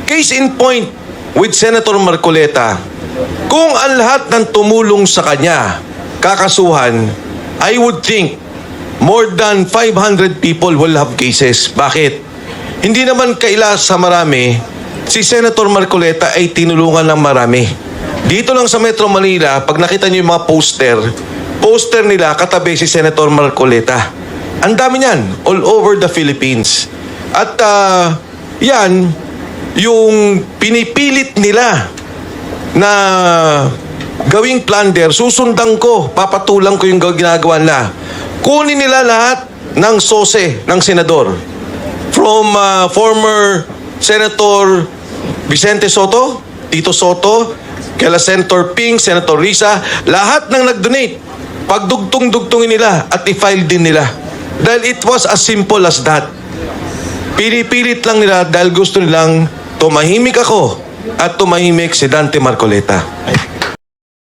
Case in point with Senator Marcoleta, kung ang lahat ng tumulong sa kanya kakasuhan, I would think more than 500 people will have cases. Bakit? Hindi naman kaila sa marami, si Senator Marcoleta ay tinulungan ng marami. Dito lang sa Metro Manila, pag nakita niyo yung mga poster nila katabi si Senator Marcoleta. Ang dami niyan, all over the Philippines. At yan, yung pinipilit nila na gawing plunder, susundan ko, papatulang ko yung ginagawa nila. Kunin nila lahat ng sose ng senador. From former Senator Vicente Soto, Tito Soto, kala Senator Ping, Senator Risa, lahat ng nag-donate, pagdugtong-dugtungin nila at i-file din nila. Dahil it was as simple as that. Pinipilit lang nila dahil gusto nilang tumahimik ako at tumahimik si Dante Marcoleta.